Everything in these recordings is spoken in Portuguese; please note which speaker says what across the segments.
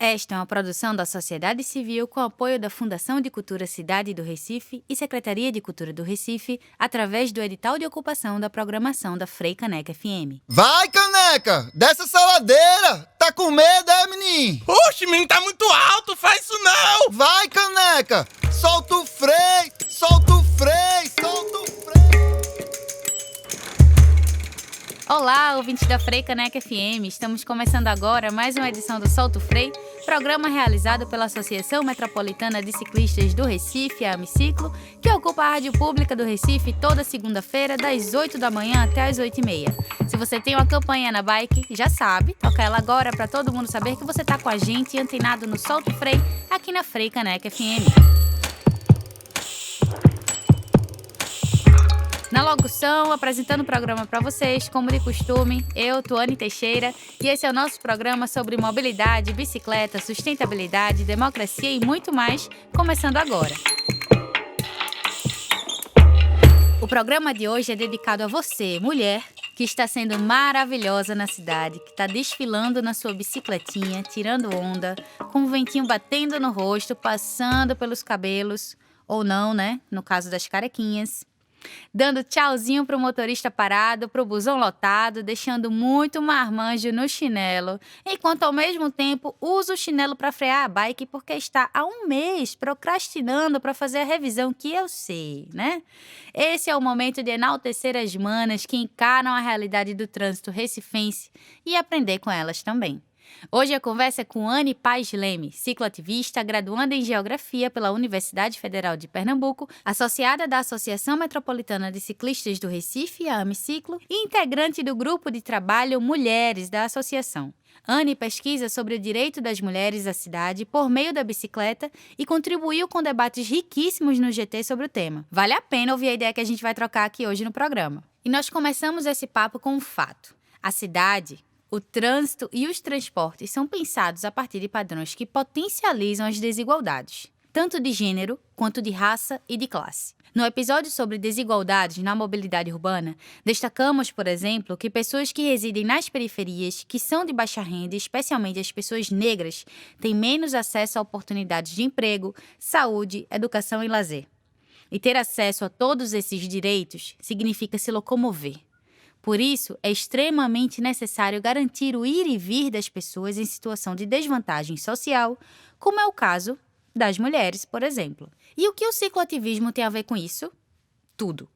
Speaker 1: Esta é uma produção da sociedade civil com apoio da Fundação de Cultura Cidade do Recife e Secretaria de Cultura do Recife, através do edital de ocupação da programação da Frei Caneca FM.
Speaker 2: Vai, Caneca! Dessa saladeira! Tá com medo, menino?
Speaker 3: Oxe, menino, tá muito alto, faz isso não!
Speaker 2: Vai, Caneca! Solta o freio! Solta o freio! Solta o freio!
Speaker 1: Olá, ouvintes da Frei Caneca FM. Estamos começando agora mais uma edição do Solto Frei, programa realizado pela Associação Metropolitana de Ciclistas do Recife, a Amiciclo, que ocupa a rádio pública do Recife toda segunda-feira, das 8 da manhã até as 8h30. Se você tem uma campanha na bike, já sabe, toca ela agora para todo mundo saber que você tá com a gente antenado no Solto Frei, aqui na Frei Caneca FM. Na locução, apresentando o programa para vocês, como de costume, eu, Tuane Teixeira, e esse é o nosso programa sobre mobilidade, bicicleta, sustentabilidade, democracia e muito mais, começando agora. O programa de hoje é dedicado a você, mulher, que está sendo maravilhosa na cidade, que está desfilando na sua bicicletinha, tirando onda, com o ventinho batendo no rosto, passando pelos cabelos, ou não, né, no caso das carequinhas. Dando tchauzinho pro motorista parado, pro busão lotado, deixando muito marmanjo no chinelo, enquanto ao mesmo tempo usa o chinelo para frear a bike porque está há um mês procrastinando para fazer a revisão que eu sei, né? Esse é o momento de enaltecer as manas que encaram a realidade do trânsito recifense e aprender com elas também. Hoje a conversa é com Anne Paz Leme, cicloativista, graduanda em Geografia pela Universidade Federal de Pernambuco, associada da Associação Metropolitana de Ciclistas do Recife, a Amiciclo, e integrante do grupo de trabalho Mulheres da associação. Anne pesquisa sobre o direito das mulheres à cidade por meio da bicicleta e contribuiu com debates riquíssimos no GT sobre o tema. Vale a pena ouvir a ideia que a gente vai trocar aqui hoje no programa. E nós começamos esse papo com um fato. A cidade, o trânsito e os transportes são pensados a partir de padrões que potencializam as desigualdades, tanto de gênero quanto de raça e de classe. No episódio sobre desigualdades na mobilidade urbana, destacamos, por exemplo, que pessoas que residem nas periferias, que são de baixa renda, especialmente as pessoas negras, têm menos acesso a oportunidades de emprego, saúde, educação e lazer. E ter acesso a todos esses direitos significa se locomover. Por isso, é extremamente necessário garantir o ir e vir das pessoas em situação de desvantagem social, como é o caso das mulheres, por exemplo. E o que o cicloativismo tem a ver com isso? Tudo.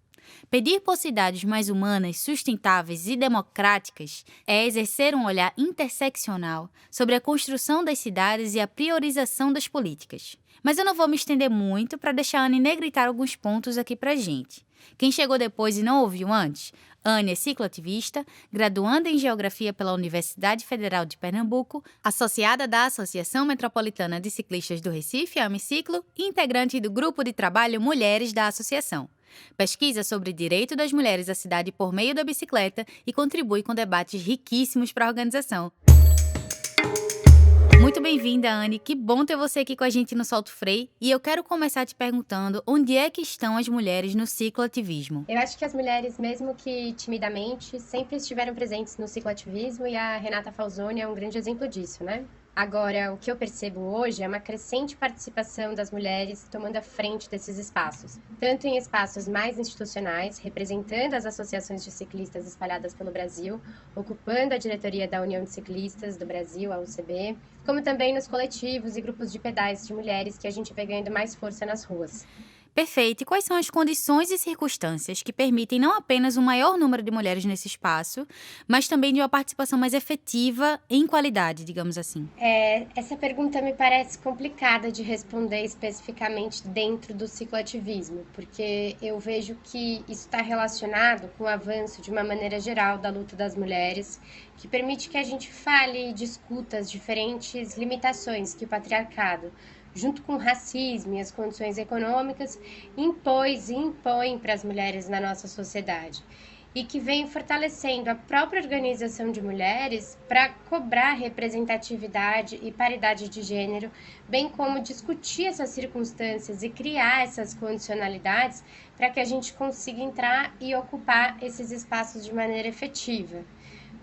Speaker 1: Pedir por cidades mais humanas, sustentáveis e democráticas é exercer um olhar interseccional sobre a construção das cidades e a priorização das políticas. Mas eu não vou me estender muito para deixar a Anne negritar alguns pontos aqui pra gente. Quem chegou depois e não ouviu antes, Anne é cicloativista, graduanda em Geografia pela Universidade Federal de Pernambuco, associada da Associação Metropolitana de Ciclistas do Recife, a Amiciclo, e integrante do grupo de trabalho Mulheres da associação. Pesquisa sobre o direito das mulheres à cidade por meio da bicicleta e contribui com debates riquíssimos para a organização. Muito bem-vinda, Anne. Que bom ter você aqui com a gente no Solto Frei. E eu quero começar te perguntando onde é que estão as mulheres no cicloativismo?
Speaker 4: Eu acho que as mulheres, mesmo que timidamente, sempre estiveram presentes no cicloativismo e a Renata Falzoni é um grande exemplo disso, né? Agora, o que eu percebo hoje é uma crescente participação das mulheres tomando a frente desses espaços, tanto em espaços mais institucionais, representando as associações de ciclistas espalhadas pelo Brasil, ocupando a diretoria da União de Ciclistas do Brasil, a UCB, como também nos coletivos e grupos de pedais de mulheres que a gente vê ganhando mais força nas ruas.
Speaker 1: Perfeito. E quais são as condições e circunstâncias que permitem não apenas um maior número de mulheres nesse espaço, mas também de uma participação mais efetiva em qualidade, digamos assim?
Speaker 4: Essa pergunta me parece complicada de responder especificamente dentro do cicloativismo, porque eu vejo que isso está relacionado com o avanço de uma maneira geral da luta das mulheres, que permite que a gente fale e discuta as diferentes limitações que o patriarcado, junto com o racismo e as condições econômicas, impõe para as mulheres na nossa sociedade. E que vem fortalecendo a própria organização de mulheres para cobrar representatividade e paridade de gênero, bem como discutir essas circunstâncias e criar essas condicionalidades para que a gente consiga entrar e ocupar esses espaços de maneira efetiva.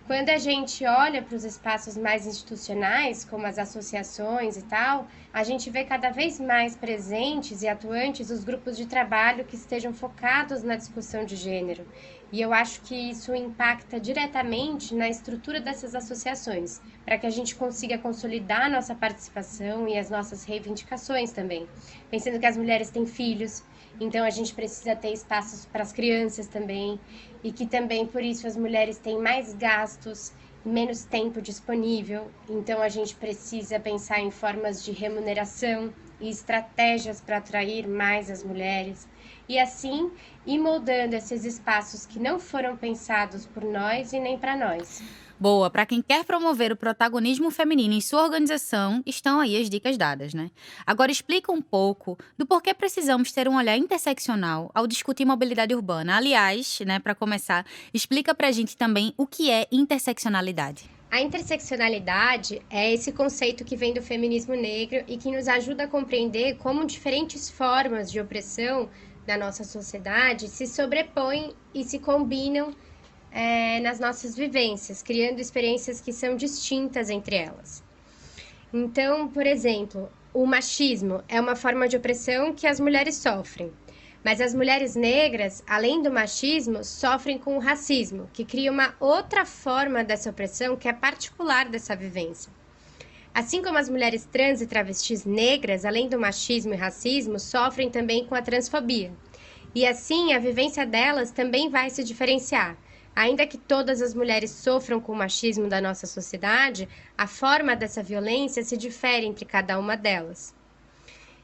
Speaker 4: Quando a gente olha para os espaços mais institucionais, como as associações e tal, a gente vê cada vez mais presentes e atuantes os grupos de trabalho que estejam focados na discussão de gênero. E eu acho que isso impacta diretamente na estrutura dessas associações, para que a gente consiga consolidar a nossa participação e as nossas reivindicações também. Pensando que as mulheres têm filhos, então a gente precisa ter espaços para as crianças também, e que também por isso as mulheres têm mais gastos, menos tempo disponível, então a gente precisa pensar em formas de remuneração e estratégias para atrair mais as mulheres, e assim ir moldando esses espaços que não foram pensados por nós e nem para nós.
Speaker 1: Boa, para quem quer promover o protagonismo feminino em sua organização, estão aí as dicas dadas, né? Agora explica um pouco do porquê precisamos ter um olhar interseccional ao discutir mobilidade urbana. Aliás, né, para começar, explica pra gente também o que é interseccionalidade.
Speaker 4: A interseccionalidade é esse conceito que vem do feminismo negro e que nos ajuda a compreender como diferentes formas de opressão da nossa sociedade se sobrepõem e se combinam nas nossas vivências, criando experiências que são distintas entre elas. Então, por exemplo, o machismo é uma forma de opressão que as mulheres sofrem, mas as mulheres negras, além do machismo, sofrem com o racismo, que cria uma outra forma dessa opressão que é particular dessa vivência. Assim como as mulheres trans e travestis negras, além do machismo e racismo, sofrem também com a transfobia. E assim, a vivência delas também vai se diferenciar. Ainda que todas as mulheres sofram com o machismo da nossa sociedade, a forma dessa violência se difere entre cada uma delas.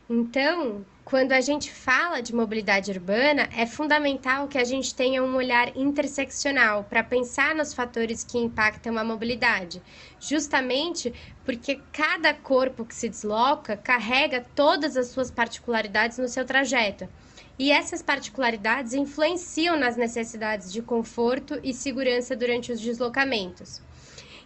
Speaker 4: Então, quando a gente fala de mobilidade urbana, é fundamental que a gente tenha um olhar interseccional para pensar nos fatores que impactam a mobilidade, justamente porque cada corpo que se desloca carrega todas as suas particularidades no seu trajeto. E essas particularidades influenciam nas necessidades de conforto e segurança durante os deslocamentos.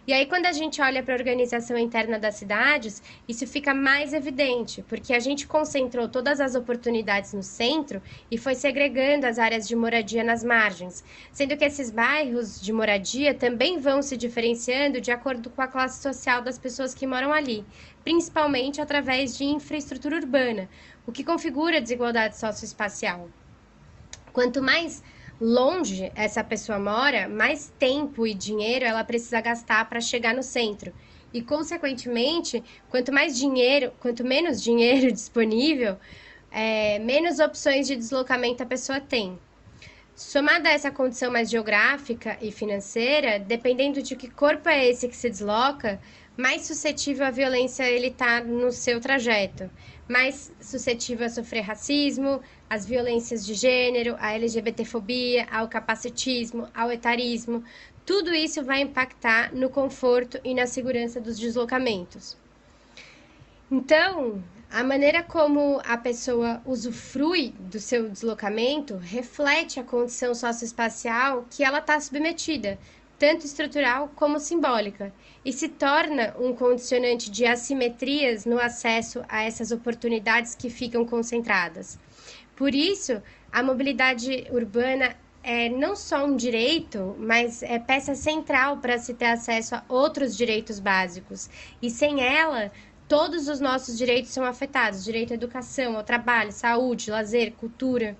Speaker 4: E aí, quando a gente olha para a organização interna das cidades, isso fica mais evidente, porque a gente concentrou todas as oportunidades no centro e foi segregando as áreas de moradia nas margens, sendo que esses bairros de moradia também vão se diferenciando de acordo com a classe social das pessoas que moram ali, principalmente através de infraestrutura urbana, o que configura a desigualdade socioespacial. Quanto mais longe essa pessoa mora, mais tempo e dinheiro ela precisa gastar para chegar no centro. E, consequentemente, quanto menos dinheiro disponível, menos opções de deslocamento a pessoa tem. Somada a essa condição mais geográfica e financeira, dependendo de que corpo é esse que se desloca, mais suscetível à violência ele está no seu trajeto, mais suscetível a sofrer racismo, as violências de gênero, a LGBTfobia, ao capacitismo, ao etarismo. Tudo isso vai impactar no conforto e na segurança dos deslocamentos. Então, a maneira como a pessoa usufrui do seu deslocamento reflete a condição socioespacial que ela está submetida, tanto estrutural como simbólica, e se torna um condicionante de assimetrias no acesso a essas oportunidades que ficam concentradas. Por isso, a mobilidade urbana é não só um direito, mas é peça central para se ter acesso a outros direitos básicos, e sem ela, todos os nossos direitos são afetados, direito à educação, ao trabalho, saúde, lazer, cultura,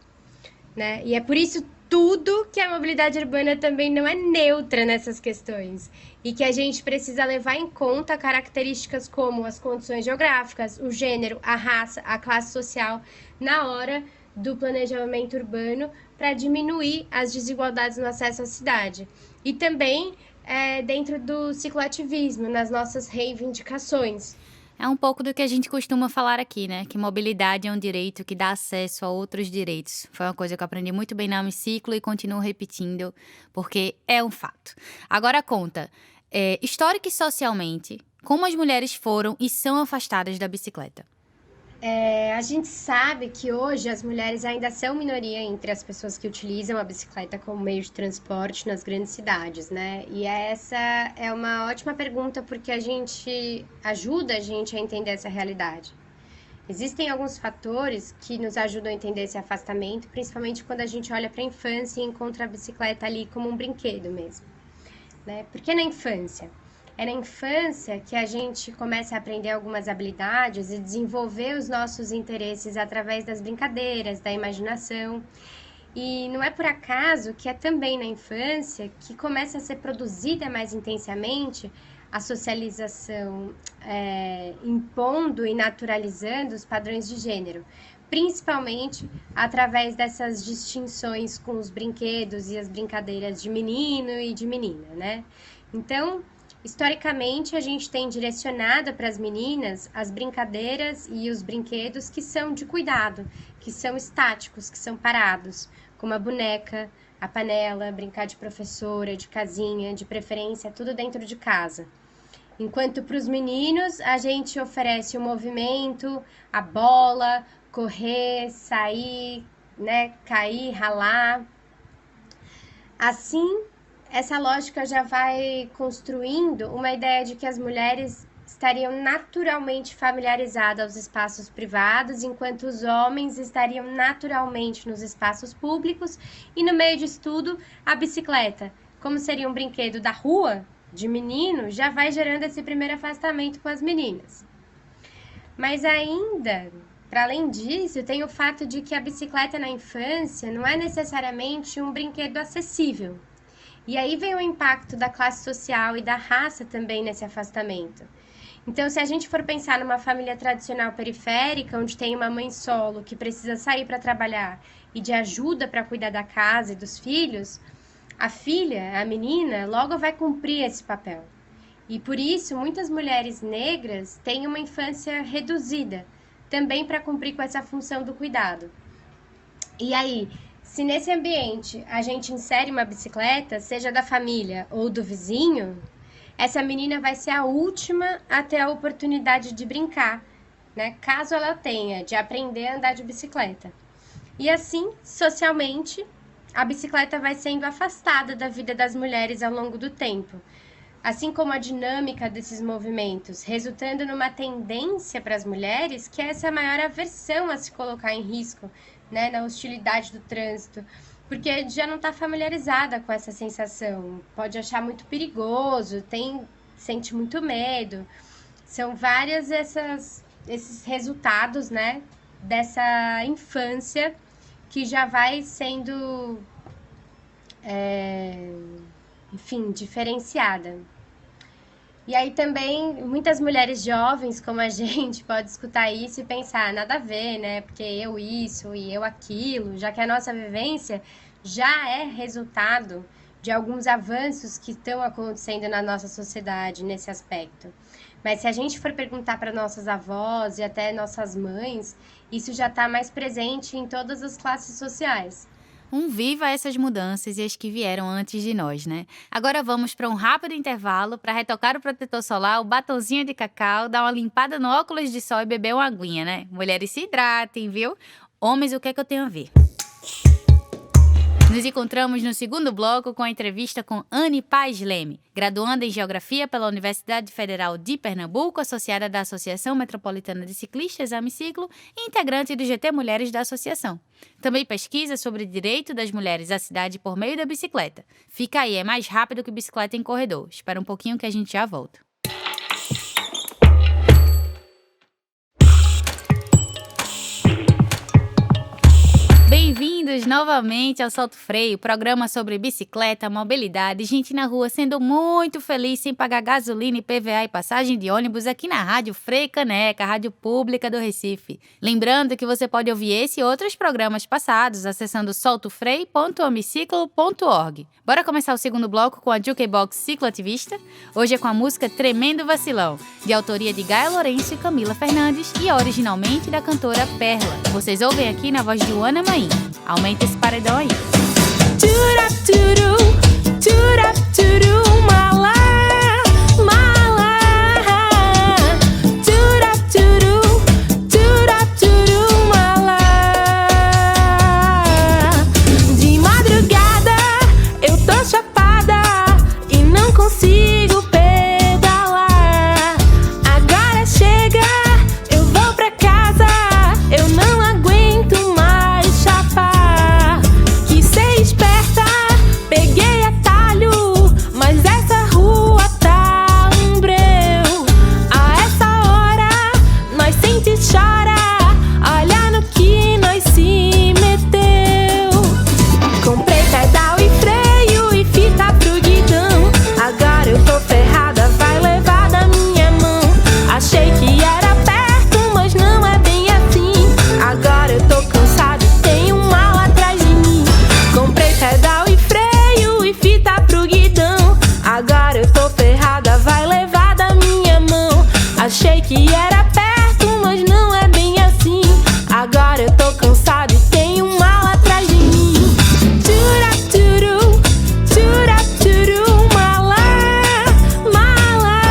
Speaker 4: né? E é por isso tudo que a mobilidade urbana também não é neutra nessas questões e que a gente precisa levar em conta características como as condições geográficas, o gênero, a raça, a classe social na hora do planejamento urbano para diminuir as desigualdades no acesso à cidade. E também dentro do cicloativismo, nas nossas reivindicações.
Speaker 1: É um pouco do que a gente costuma falar aqui, né? Que mobilidade é um direito que dá acesso a outros direitos. Foi uma coisa que eu aprendi muito bem na Amiciclo e continuo repetindo, porque é um fato. Agora conta, histórica e socialmente, como as mulheres foram e são afastadas da bicicleta?
Speaker 4: A gente sabe que hoje as mulheres ainda são minoria entre as pessoas que utilizam a bicicleta como meio de transporte nas grandes cidades, né? E essa é uma ótima pergunta porque ajuda a gente a entender essa realidade. Existem alguns fatores que nos ajudam a entender esse afastamento, principalmente quando a gente olha para a infância e encontra a bicicleta ali como um brinquedo mesmo. né? Por que na infância? É na infância que a gente começa a aprender algumas habilidades e desenvolver os nossos interesses através das brincadeiras, da imaginação. E não é por acaso que é também na infância que começa a ser produzida mais intensamente a socialização, impondo e naturalizando os padrões de gênero, principalmente através dessas distinções com os brinquedos e as brincadeiras de menino e de menina, né? Então, historicamente, a gente tem direcionado para as meninas as brincadeiras e os brinquedos que são de cuidado, que são estáticos, que são parados, como a boneca, a panela, brincar de professora, de casinha, de preferência, tudo dentro de casa. Enquanto para os meninos, a gente oferece o movimento, a bola, correr, sair, né, cair, ralar. Assim, essa lógica já vai construindo uma ideia de que as mulheres estariam naturalmente familiarizadas aos espaços privados, enquanto os homens estariam naturalmente nos espaços públicos, e no meio disso tudo, a bicicleta, como seria um brinquedo da rua, de menino, já vai gerando esse primeiro afastamento com as meninas. Mas ainda, para além disso, tem o fato de que a bicicleta na infância não é necessariamente um brinquedo acessível. E aí vem o impacto da classe social e da raça também nesse afastamento. Então, se a gente for pensar numa família tradicional periférica, onde tem uma mãe solo que precisa sair para trabalhar e de ajuda para cuidar da casa e dos filhos, a filha, a menina, logo vai cumprir esse papel. E por isso, muitas mulheres negras têm uma infância reduzida, também para cumprir com essa função do cuidado. E aí, se nesse ambiente a gente insere uma bicicleta, seja da família ou do vizinho, essa menina vai ser a última a ter a oportunidade de brincar, né? Caso ela tenha, de aprender a andar de bicicleta. E assim, socialmente, a bicicleta vai sendo afastada da vida das mulheres ao longo do tempo. Assim como a dinâmica desses movimentos, resultando numa tendência para as mulheres, que é essa maior aversão a se colocar em risco, né, na hostilidade do trânsito, porque já não está familiarizada com essa sensação, pode achar muito perigoso, sente muito medo. São vários esses resultados, né, dessa infância que já vai sendo, diferenciada. E aí também, muitas mulheres jovens como a gente pode escutar isso e pensar, nada a ver, né? Porque eu isso e eu aquilo, já que a nossa vivência já é resultado de alguns avanços que estão acontecendo na nossa sociedade nesse aspecto. Mas se a gente for perguntar para nossas avós e até nossas mães, isso já está mais presente em todas as classes sociais.
Speaker 1: Viva essas mudanças e as que vieram antes de nós, né? Agora vamos para um rápido intervalo para retocar o protetor solar, o batonzinho de cacau, dar uma limpada no óculos de sol e beber uma aguinha, né? Mulheres, se hidratem, viu? Homens, o que é que eu tenho a ver? Nos encontramos no segundo bloco com a entrevista com Anne Paz Leme, graduanda em Geografia pela Universidade Federal de Pernambuco, associada da Associação Metropolitana de Ciclistas, Amiciclo, e integrante do GT Mulheres da Associação. Também pesquisa sobre o direito das mulheres à cidade por meio da bicicleta. Fica aí, é mais rápido que bicicleta em corredor. Espera um pouquinho que a gente já volta. Bem-vindos novamente ao Solto Freio, programa sobre bicicleta, mobilidade, gente na rua sendo muito feliz sem pagar gasolina, IPVA e passagem de ônibus aqui na Rádio Frei Caneca, a rádio pública do Recife. Lembrando que você pode ouvir esse e outros programas passados acessando soltofrei.amiciclo.org. Bora começar o segundo bloco com a Jukebox Cicloativista? Hoje é com a música Tremendo Vacilão, de autoria de Gaia Lourenço e Camila Fernandes e originalmente da cantora Perla. Vocês ouvem aqui na voz de Ana Maim. Aumenta esse paredão aí.
Speaker 5: De madrugada eu tô chapada e não consigo pedalar. Agora chega, eu vou pra casa, eu não aguento mais chapar. Quis ser esperta, peguei atalho, mas era perto, mas não é bem assim. Agora eu tô cansado e tenho um mal atrás de mim. Tchurapturu, tchurapturu, mala, mala.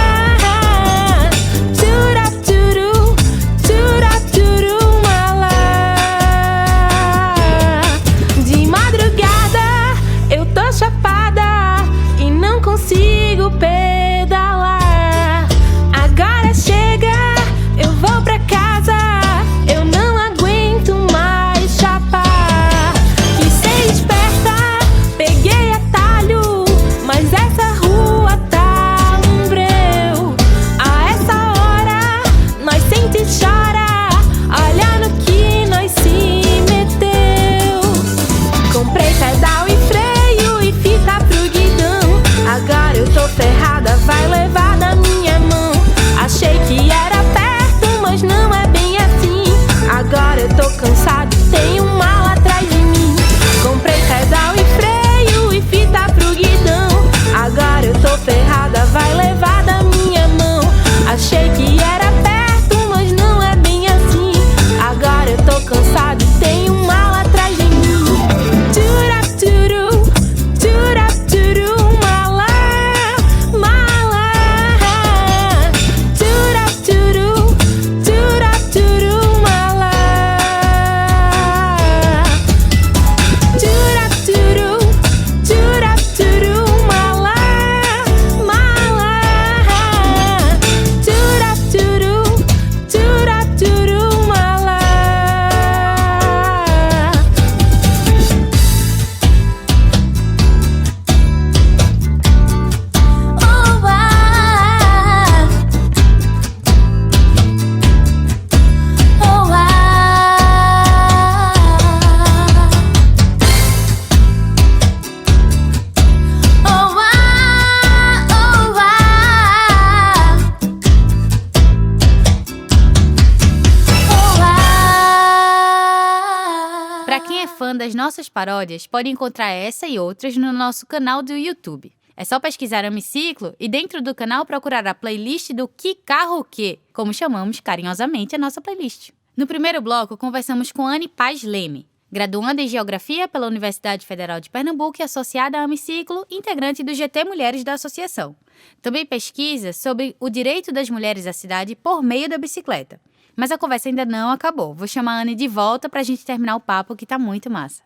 Speaker 5: Tchurapturu, tchurapturu, mala. De madrugada eu tô chapada e não consigo pedalar. Agora chega, eu vou pra casa, eu não aguento mais chapar. Quis ser esperta, peguei atalho, mas essa rua tá um breu. A essa hora, nós sente e chora, olha no que nós se meteu. Comprei pedal e freio e fita pro guidão. Agora eu tô ferrada, vai levar da minha mão. Achei que era perto, mas não é bem assim. Agora eu tô cansado, tenho um mal atrás de mim. Comprei pedal e freio e fita pro guidão. Agora eu tô ferrada, vai levar da minha mão. Achei que era perto, mas não é bem assim. Agora eu tô cansado, tenho um mal atrás de mim. Tchurapturu, tchurapturu, mala, mala. Tchurapturu, tchurapturu, mala. Tchurapturu, tchurapturu, mala, mala. Tchurapturu, tchurapturu, mala. Oh, ah. Oh, ah. Oh, ah. Oh, ah. Oh, ah.
Speaker 1: Para quem é fã das nossas paródias, pode encontrar essa e outras no nosso canal do YouTube. É só pesquisar Amiciclo e dentro do canal procurar a playlist do Que Carro O Quê, como chamamos carinhosamente a nossa playlist. No primeiro bloco, conversamos com Anne Paz Leme, graduanda em Geografia pela Universidade Federal de Pernambuco e associada a Amiciclo, integrante do GT Mulheres da Associação. Também pesquisa sobre o direito das mulheres à cidade por meio da bicicleta. Mas a conversa ainda não acabou. Vou chamar a Anne de volta para a gente terminar o papo, que tá muito massa.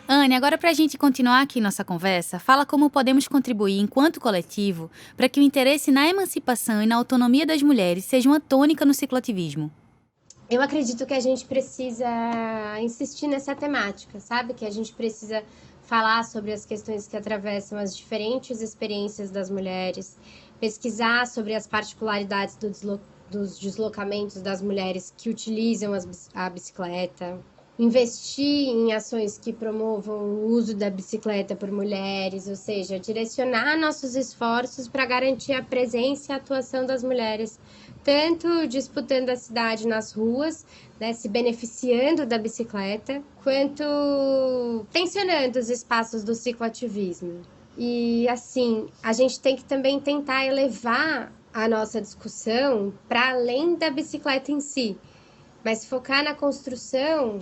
Speaker 1: Anne, agora para a gente continuar aqui nossa conversa, fala como podemos contribuir enquanto coletivo para que o interesse na emancipação e na autonomia das mulheres seja uma tônica no cicloativismo.
Speaker 4: Eu acredito que a gente precisa insistir nessa temática, sabe? Que a gente precisa falar sobre as questões que atravessam as diferentes experiências das mulheres, pesquisar sobre as particularidades dos deslocamentos das mulheres que utilizam a bicicleta, investir em ações que promovam o uso da bicicleta por mulheres, ou seja, direcionar nossos esforços para garantir a presença e a atuação das mulheres, tanto disputando a cidade nas ruas, né, se beneficiando da bicicleta, quanto tensionando os espaços do cicloativismo. E, assim, a gente tem que também tentar elevar a nossa discussão para além da bicicleta em si, mas focar na construção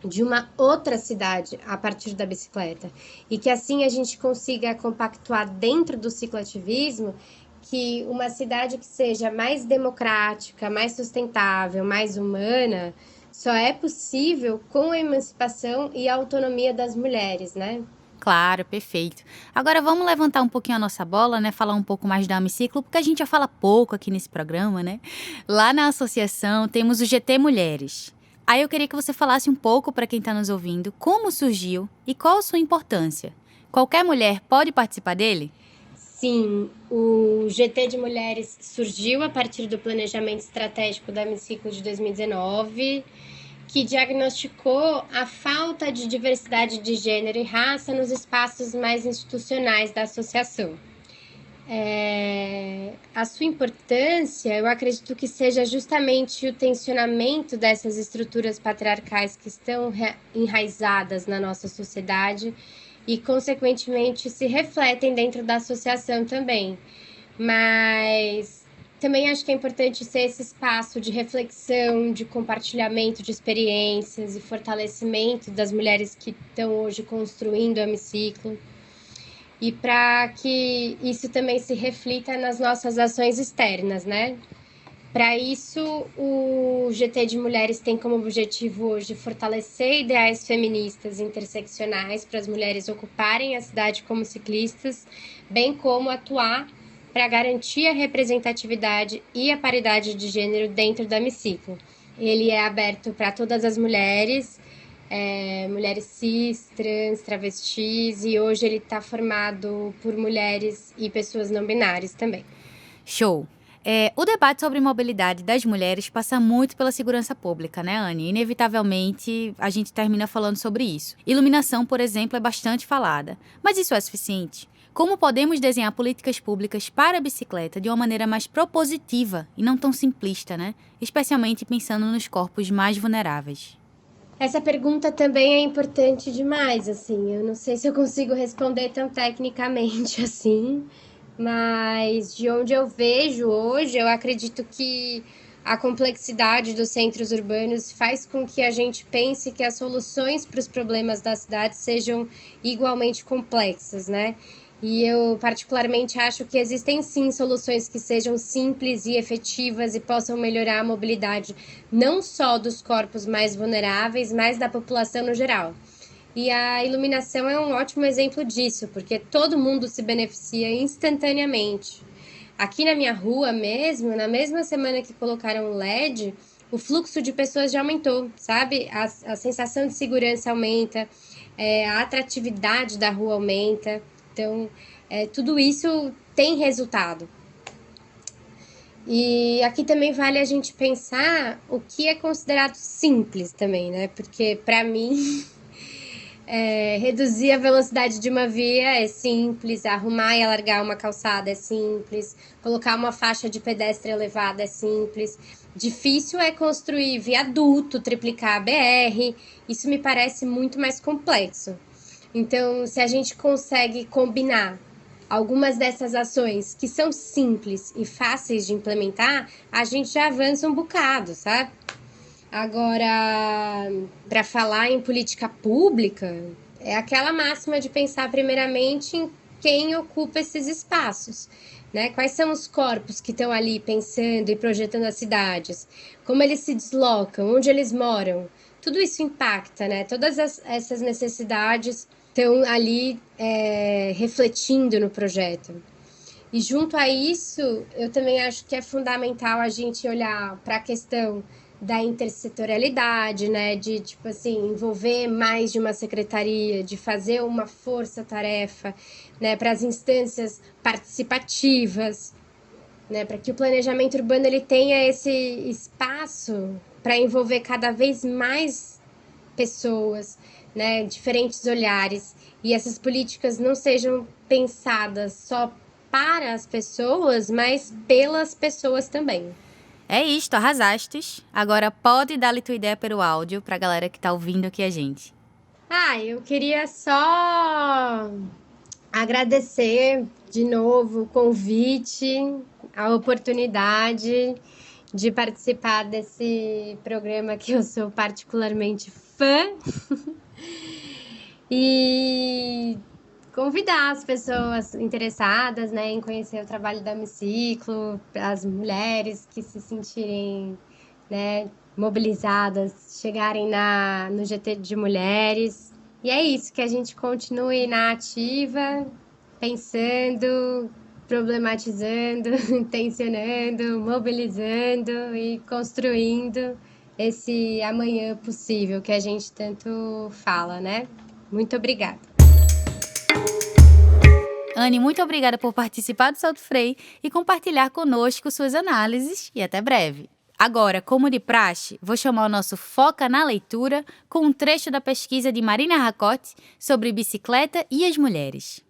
Speaker 4: de uma outra cidade a partir da bicicleta. E que assim a gente consiga compactuar dentro do cicloativismo que uma cidade que seja mais democrática, mais sustentável, mais humana, só é possível com a emancipação e a autonomia das mulheres, né?
Speaker 1: Claro, perfeito. Agora vamos levantar um pouquinho a nossa bola, né? Falar um pouco mais da Amiciclo, porque a gente já fala pouco aqui nesse programa, né? Lá na associação temos o GT Mulheres. Aí eu queria que você falasse um pouco para quem está nos ouvindo como surgiu e qual a sua importância. Qualquer mulher pode participar dele?
Speaker 4: Sim, o GT de Mulheres surgiu a partir do planejamento estratégico da Amiciclo de 2019, que diagnosticou a falta de diversidade de gênero e raça nos espaços mais institucionais da associação. A sua importância, eu acredito que seja justamente o tensionamento dessas estruturas patriarcais que estão enraizadas na nossa sociedade e, consequentemente, se refletem dentro da associação também. Mas também acho que é importante ser esse espaço de reflexão, de compartilhamento de experiências e fortalecimento das mulheres que estão hoje construindo o Hemiciclo. E para que isso também se reflita nas nossas ações externas, né? Para isso, o GT de Mulheres tem como objetivo hoje fortalecer ideais feministas e interseccionais para as mulheres ocuparem a cidade como ciclistas, bem como atuar para garantir a representatividade e a paridade de gênero dentro do Hemiciclo. Ele é aberto para todas as mulheres, mulheres cis, trans, travestis, e hoje ele está formado por mulheres e pessoas não binárias também.
Speaker 1: Show! O debate sobre mobilidade das mulheres passa muito pela segurança pública, né, Anne? Inevitavelmente, a gente termina falando sobre isso. Iluminação, por exemplo, é bastante falada. Mas isso é suficiente? Como podemos desenhar políticas públicas para a bicicleta de uma maneira mais propositiva e não tão simplista, né? Especialmente pensando nos corpos mais vulneráveis.
Speaker 4: Essa pergunta também é importante demais, assim. Eu não sei se eu consigo responder tão tecnicamente assim, mas de onde eu vejo hoje, eu acredito que a complexidade dos centros urbanos faz com que a gente pense que as soluções para os problemas da cidade sejam igualmente complexas, né? E eu particularmente acho que existem sim soluções que sejam simples e efetivas e possam melhorar a mobilidade não só dos corpos mais vulneráveis, mas da população no geral. E a iluminação é um ótimo exemplo disso, porque todo mundo se beneficia instantaneamente. Aqui na minha rua mesmo, na mesma semana que colocaram o LED, o fluxo de pessoas já aumentou, sabe? A sensação de segurança aumenta, a atratividade da rua aumenta. Então, tudo isso tem resultado. E aqui também vale a gente pensar o que é considerado simples também, né? Porque, para mim, reduzir a velocidade de uma via é simples, arrumar e alargar uma calçada é simples, colocar uma faixa de pedestre elevada é simples. Difícil é construir viaduto, triplicar a BR, isso me parece muito mais complexo. Então, se a gente consegue combinar algumas dessas ações que são simples e fáceis de implementar, a gente já avança um bocado, sabe? Agora, para falar em política pública, é aquela máxima de pensar primeiramente em quem ocupa esses espaços, né? Quais são os corpos que estão ali pensando e projetando as cidades? Como eles se deslocam? Onde eles moram? Tudo isso impacta, né? Todas essas necessidades estão ali refletindo no projeto. E junto a isso, eu também acho que é fundamental a gente olhar para a questão da intersetorialidade, né? De, tipo assim, envolver mais de uma secretaria, de fazer uma força-tarefa, né? Para as instâncias participativas, né? Para que o planejamento urbano ele tenha esse espaço para envolver cada vez mais pessoas, né, diferentes olhares, e essas políticas não sejam pensadas só para as pessoas, mas pelas pessoas também.
Speaker 1: É isto, arrasastes. Agora pode dar-lhe tua ideia pelo áudio pra galera que tá ouvindo aqui a gente.
Speaker 4: Eu queria só agradecer de novo o convite, a oportunidade de participar desse programa que eu sou particularmente fã. E convidar as pessoas interessadas, né, em conhecer o trabalho da Hemiciclo, as mulheres que se sentirem, né, mobilizadas, chegarem no GT de Mulheres. E é isso, que a gente continue na ativa, pensando, problematizando, tensionando, mobilizando e construindo esse amanhã possível que a gente tanto fala, né? Muito obrigada.
Speaker 1: Anne, muito obrigada por participar do Solto Freio e compartilhar conosco suas análises, e até breve. Agora, como de praxe, vou chamar o nosso Foca na Leitura com um trecho da pesquisa de Marina Racotte sobre bicicleta e as mulheres.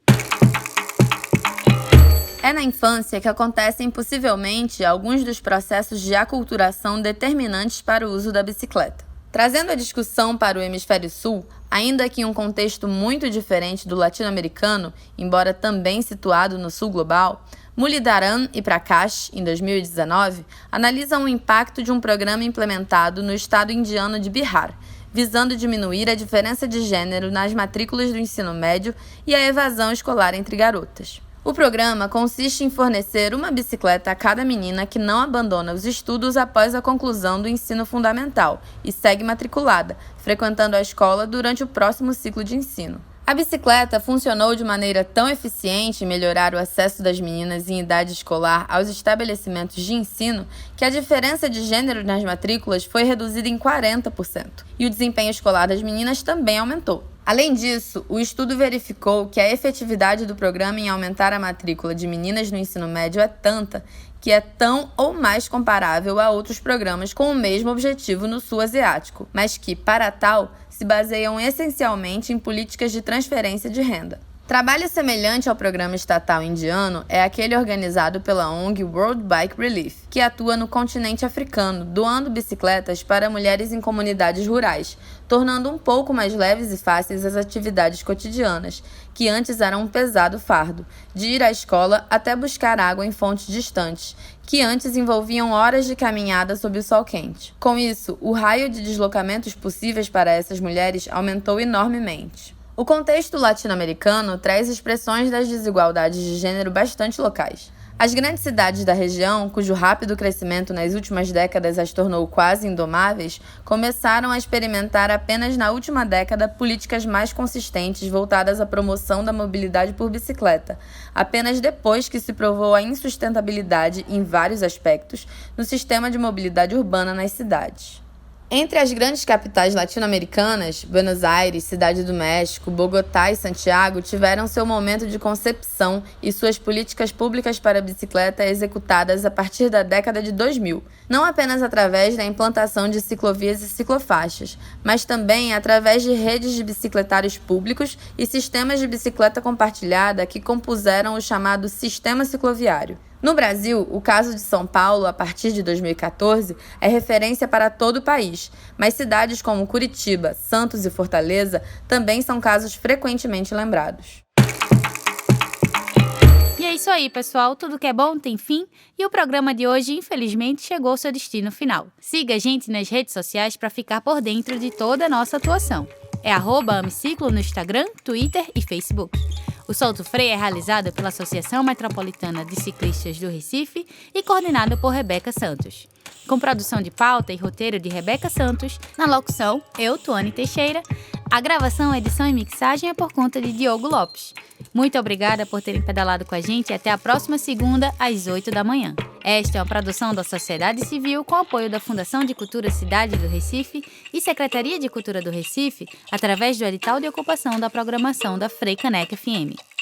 Speaker 6: É na infância que acontecem possivelmente alguns dos processos de aculturação determinantes para o uso da bicicleta. Trazendo a discussão para o hemisfério sul, ainda que em um contexto muito diferente do latino-americano, embora também situado no sul global, Mulidharan e Prakash, em 2019, analisam o impacto de um programa implementado no estado indiano de Bihar, visando diminuir a diferença de gênero nas matrículas do ensino médio e a evasão escolar entre garotas. O programa consiste em fornecer uma bicicleta a cada menina que não abandona os estudos após a conclusão do ensino fundamental e segue matriculada, frequentando a escola durante o próximo ciclo de ensino. A bicicleta funcionou de maneira tão eficiente em melhorar o acesso das meninas em idade escolar aos estabelecimentos de ensino que a diferença de gênero nas matrículas foi reduzida em 40%, e o desempenho escolar das meninas também aumentou. Além disso, o estudo verificou que a efetividade do programa em aumentar a matrícula de meninas no ensino médio é tanta que é tão ou mais comparável a outros programas com o mesmo objetivo no sul asiático, mas que, para tal, se baseiam essencialmente em políticas de transferência de renda. Trabalho semelhante ao programa estatal indiano é aquele organizado pela ONG World Bike Relief, que atua no continente africano, doando bicicletas para mulheres em comunidades rurais, tornando um pouco mais leves e fáceis as atividades cotidianas, que antes eram um pesado fardo, de ir à escola até buscar água em fontes distantes, que antes envolviam horas de caminhada sob o sol quente. Com isso, o raio de deslocamentos possíveis para essas mulheres aumentou enormemente. O contexto latino-americano traz expressões das desigualdades de gênero bastante locais. As grandes cidades da região, cujo rápido crescimento nas últimas décadas as tornou quase indomáveis, começaram a experimentar apenas na última década políticas mais consistentes voltadas à promoção da mobilidade por bicicleta, apenas depois que se provou a insustentabilidade, em vários aspectos, no sistema de mobilidade urbana nas cidades. Entre as grandes capitais latino-americanas, Buenos Aires, Cidade do México, Bogotá e Santiago tiveram seu momento de concepção e suas políticas públicas para a bicicleta executadas a partir da década de 2000, não apenas através da implantação de ciclovias e ciclofaixas, mas também através de redes de bicicletários públicos e sistemas de bicicleta compartilhada que compuseram o chamado Sistema Cicloviário. No Brasil, o caso de São Paulo, a partir de 2014, é referência para todo o país, mas cidades como Curitiba, Santos e Fortaleza também são casos frequentemente lembrados.
Speaker 1: E é isso aí, pessoal. Tudo que é bom tem fim e o programa de hoje, infelizmente, chegou ao seu destino final. Siga a gente nas redes sociais para ficar por dentro de toda a nossa atuação. É @ameciclo no Instagram, Twitter e Facebook. O Solto Freio é realizado pela Associação Metropolitana de Ciclistas do Recife e coordenado por Rebeca Santos. Com produção de pauta e roteiro de Rebeca Santos, na locução, eu, Tuane Teixeira. A gravação, edição e mixagem é por conta de Diogo Lopes. Muito obrigada por terem pedalado com a gente e até a próxima segunda, às 8 da manhã. Esta é uma produção da Sociedade Civil com apoio da Fundação de Cultura Cidade do Recife e Secretaria de Cultura do Recife, através do edital de ocupação da programação da Frei Caneca FM.